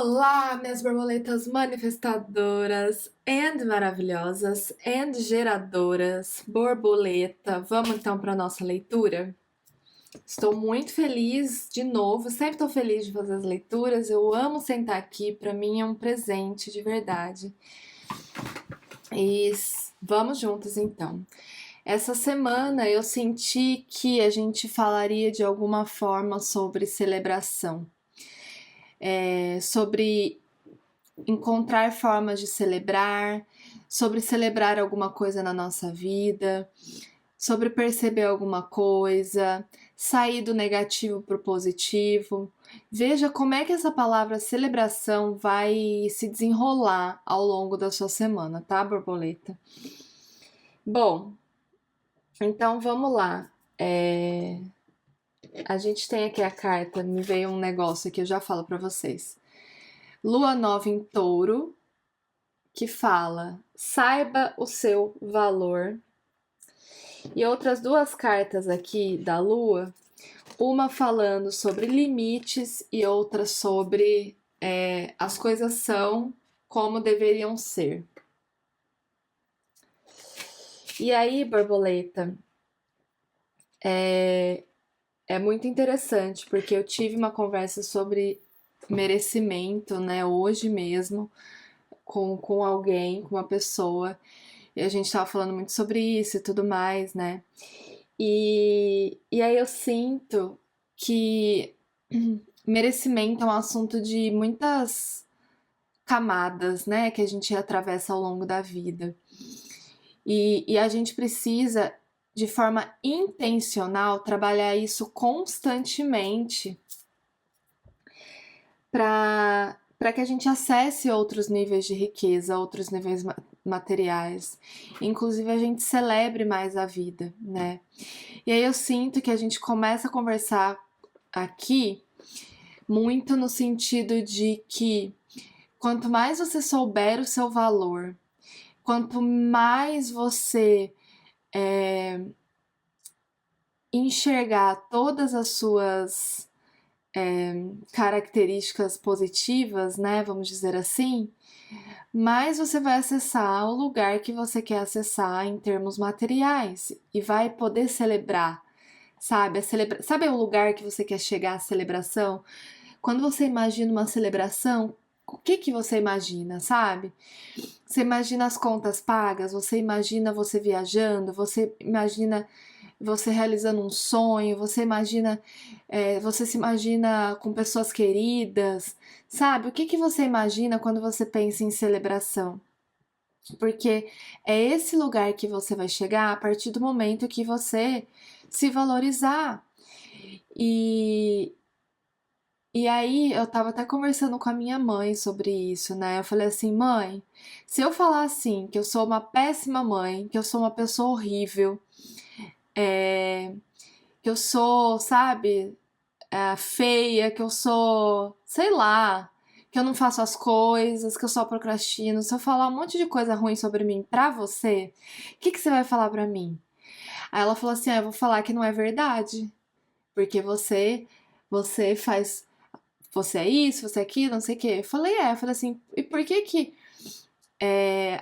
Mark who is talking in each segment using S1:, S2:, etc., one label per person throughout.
S1: Olá, minhas borboletas manifestadoras and maravilhosas and geradoras, borboleta. Vamos então para nossa leitura? Estou muito feliz de novo, sempre estou feliz de fazer as leituras. Eu amo sentar aqui, para mim é um presente de verdade. E vamos juntos então. Essa semana eu senti que a gente falaria de alguma forma sobre celebração. Sobre encontrar formas de celebrar, sobre celebrar alguma coisa na nossa vida, sobre perceber alguma coisa, sair do negativo para o positivo. Veja como é que essa palavra celebração vai se desenrolar ao longo da sua semana, tá, borboleta? Bom, então vamos lá. A gente tem aqui a carta, me veio um negócio que eu já falo para vocês. Lua nova em touro, que fala, saiba o seu valor. E outras duas cartas aqui da Lua, uma falando sobre limites e outra sobre as coisas são como deveriam ser. E aí, borboleta, é muito interessante, porque eu tive uma conversa sobre merecimento, né, hoje mesmo, com alguém, com uma pessoa, e a gente tava falando muito sobre isso e tudo mais, né? E aí eu sinto que merecimento é um assunto de muitas camadas, né? Que a gente atravessa ao longo da vida. E a gente precisa, de forma intencional, trabalhar isso constantemente para que a gente acesse outros níveis de riqueza, outros níveis materiais. Inclusive, a gente celebre mais a vida, né? E aí eu sinto que a gente começa a conversar aqui muito no sentido de que quanto mais você souber o seu valor, quanto mais você enxergar todas as suas características positivas, né, vamos dizer assim, mais você vai acessar o lugar que você quer acessar em termos materiais e vai poder celebrar, sabe? Sabe o lugar que você quer chegar à celebração? Quando você imagina uma celebração, o que que você imagina, sabe? Você imagina as contas pagas, você imagina você viajando, você imagina você realizando um sonho, você imagina, você se imagina com pessoas queridas, sabe? O que que você imagina quando você pensa em celebração? Porque é esse lugar que você vai chegar a partir do momento que você se valorizar. E, e aí eu tava até conversando com a minha mãe sobre isso, né? Eu falei assim, mãe, se eu falar assim, que eu sou uma péssima mãe, que eu sou uma pessoa horrível, que eu sou, sabe, feia, que eu sou, sei lá, que eu não faço as coisas, que eu só procrastino, se eu falar um monte de coisa ruim sobre mim pra você, o que que você vai falar pra mim? Aí ela falou assim, eu vou falar que não é verdade, porque você faz, você é isso, você é aquilo, não sei o quê. Eu falei assim, e por que que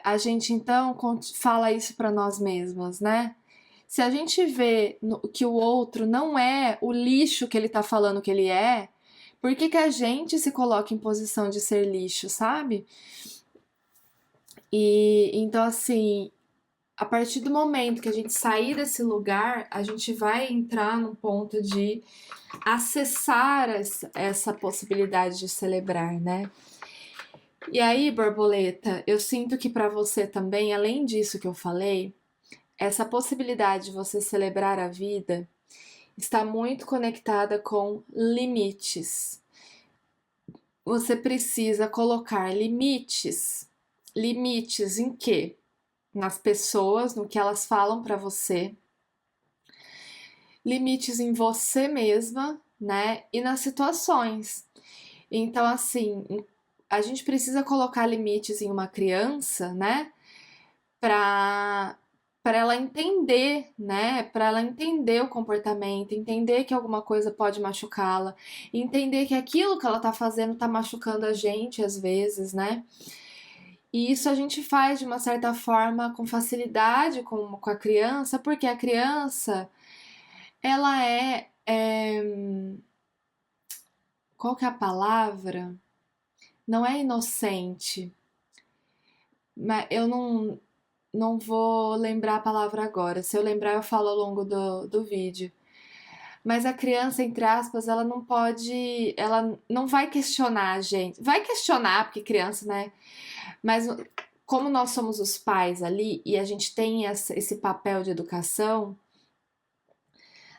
S1: a gente então fala isso pra nós mesmas, né? Se a gente vê que o outro não é o lixo que ele tá falando que ele é, por que que a gente se coloca em posição de ser lixo, sabe? E então, assim, a partir do momento que a gente sair desse lugar, a gente vai entrar num ponto de acessar essa possibilidade de celebrar, né? E aí, borboleta, eu sinto que para você também, além disso que eu falei, essa possibilidade de você celebrar a vida está muito conectada com limites. Você precisa colocar limites. Limites em quê? Nas pessoas, no que elas falam para você. Limites em você mesma, né? E nas situações. Então, assim, a gente precisa colocar limites em uma criança, né? Para para ela entender, né? Para ela entender o comportamento, entender que alguma coisa pode machucá-la, entender que aquilo que ela tá fazendo tá machucando a gente às vezes, né? E isso a gente faz de uma certa forma com facilidade com a criança, porque a criança, ela qual que é a palavra? Não é inocente, mas eu não vou lembrar a palavra agora. Se eu lembrar, eu falo ao longo do vídeo. Mas a criança, entre aspas, ela não pode. Ela não vai questionar a gente. Vai questionar, porque criança, né? Mas como nós somos os pais ali e a gente tem esse papel de educação,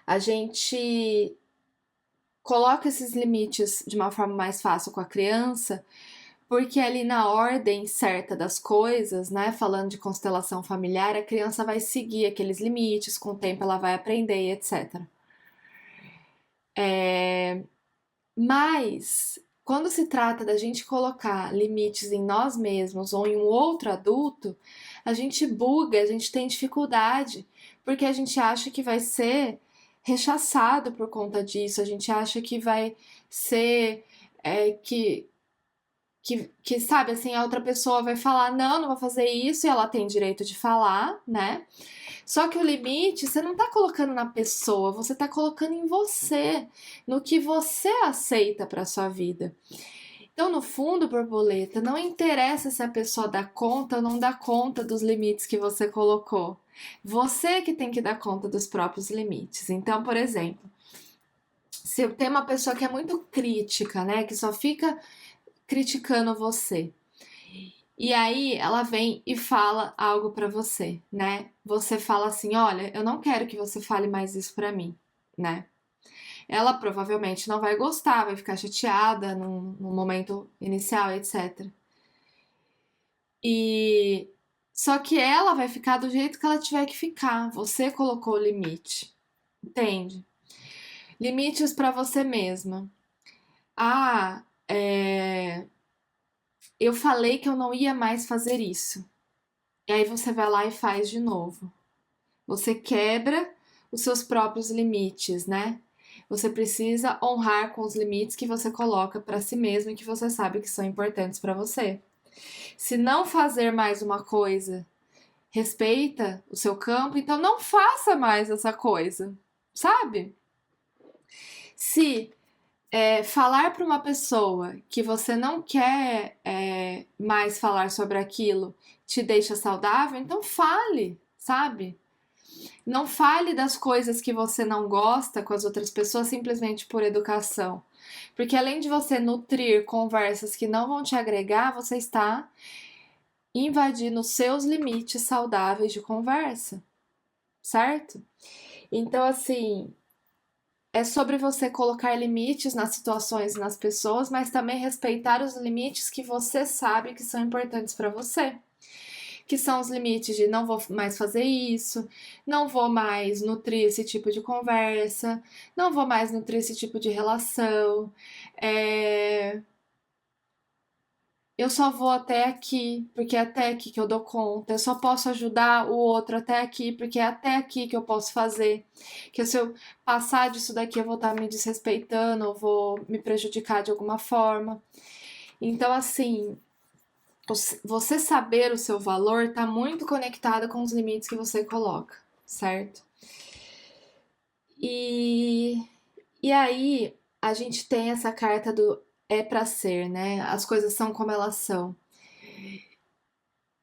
S1: a gente coloca esses limites de uma forma mais fácil com a criança, porque ali na ordem certa das coisas, né, falando de constelação familiar, a criança vai seguir aqueles limites, com o tempo ela vai aprender, etc. Mas quando se trata da gente colocar limites em nós mesmos ou em um outro adulto, a gente buga, a gente tem dificuldade, porque a gente acha que vai ser rechaçado por conta disso, a gente acha que vai ser que, sabe, assim, a outra pessoa vai falar, não vou fazer isso, e ela tem direito de falar, né? Só que o limite você não tá colocando na pessoa, você tá colocando em você, no que você aceita para sua vida. Então, no fundo, borboleta, não interessa se a pessoa dá conta ou não dá conta dos limites que você colocou. Você que tem que dar conta dos próprios limites. Então, por exemplo, se tem uma pessoa que é muito crítica, né, que só fica criticando você. E aí ela vem e fala algo pra você, né? Você fala assim: "Olha, eu não quero que você fale mais isso pra mim", né? Ela provavelmente não vai gostar, vai ficar chateada no momento inicial, etc. E só que ela vai ficar do jeito que ela tiver que ficar. Você colocou o limite, entende? Limites pra você mesma. Ah, eu falei que eu não ia mais fazer isso. E aí você vai lá e faz de novo. Você quebra os seus próprios limites, né? Você precisa honrar com os limites que você coloca para si mesmo e que você sabe que são importantes para você. Se não fazer mais uma coisa respeita o seu campo, então não faça mais essa coisa, sabe? Se falar para uma pessoa que você não quer mais falar sobre aquilo te deixa saudável, então fale, sabe? Não fale das coisas que você não gosta com as outras pessoas simplesmente por educação. Porque além de você nutrir conversas que não vão te agregar, você está invadindo os seus limites saudáveis de conversa, certo? Então, assim, é sobre você colocar limites nas situações e nas pessoas, mas também respeitar os limites que você sabe que são importantes para você. Que são os limites de não vou mais fazer isso, não vou mais nutrir esse tipo de conversa, não vou mais nutrir esse tipo de relação, eu só vou até aqui, porque é até aqui que eu dou conta, eu só posso ajudar o outro até aqui, porque é até aqui que eu posso fazer, que se eu passar disso daqui eu vou estar me desrespeitando, ou vou me prejudicar de alguma forma. Então, assim, você saber o seu valor está muito conectado com os limites que você coloca, certo? E, e aí a gente tem essa carta do é pra ser, né? As coisas são como elas são.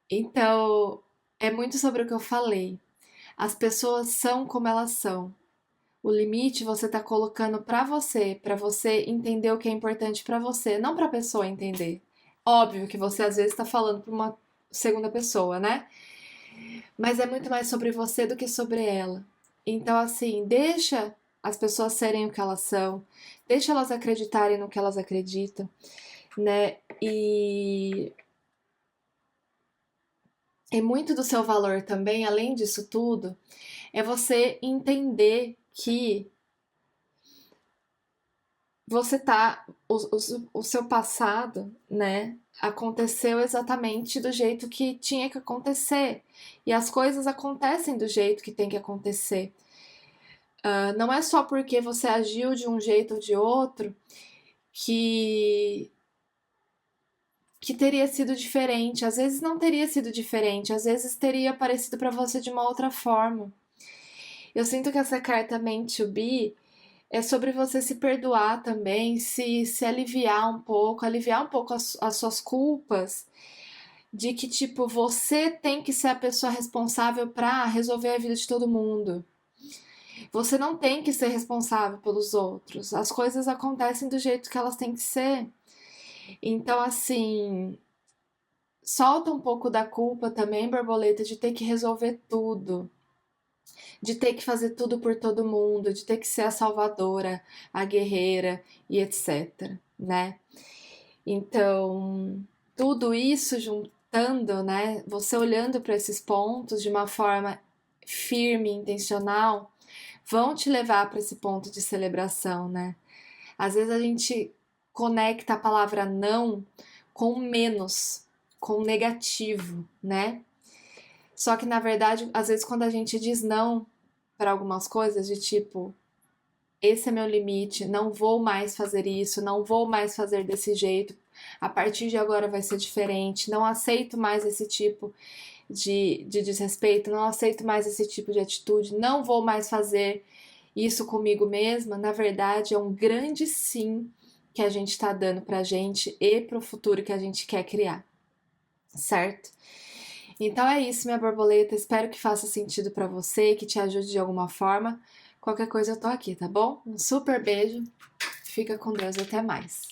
S1: Então, é muito sobre o que eu falei. As pessoas são como elas são. O limite você tá colocando para você entender o que é importante para você, não para a pessoa entender. Óbvio que você às vezes está falando para uma segunda pessoa, né? Mas é muito mais sobre você do que sobre ela. Então, assim, deixa as pessoas serem o que elas são, deixa elas acreditarem no que elas acreditam, né? E muito do seu valor também, além disso tudo, é você entender que você tá. O seu passado, né? aconteceu exatamente do jeito que tinha que acontecer. E as coisas acontecem do jeito que tem que acontecer. Não é só porque você agiu de um jeito ou de outro que que teria sido diferente. Às vezes não teria sido diferente, às vezes teria aparecido para você de uma outra forma. Eu sinto que essa carta Meant to Be é sobre você se perdoar também, se aliviar um pouco as suas culpas, de que, tipo, você tem que ser a pessoa responsável para resolver a vida de todo mundo. Você não tem que ser responsável pelos outros. As coisas acontecem do jeito que elas têm que ser. Então, assim, solta um pouco da culpa também, borboleta, de ter que resolver tudo, de ter que fazer tudo por todo mundo, de ter que ser a salvadora, a guerreira e etc, né? Então, tudo isso juntando, né? Você olhando para esses pontos de uma forma firme, intencional, vão te levar para esse ponto de celebração, né? Às vezes a gente conecta a palavra não com menos, com negativo, né? Só que na verdade, às vezes quando a gente diz não para algumas coisas, de tipo, esse é meu limite, não vou mais fazer isso, não vou mais fazer desse jeito, a partir de agora vai ser diferente, não aceito mais esse tipo de desrespeito, não aceito mais esse tipo de atitude, não vou mais fazer isso comigo mesma, na verdade é um grande sim que a gente está dando pra gente e pro futuro que a gente quer criar, certo? Então é isso, minha borboleta. Espero que faça sentido pra você, que te ajude de alguma forma. Qualquer coisa eu tô aqui, tá bom? Um super beijo. Fica com Deus e até mais.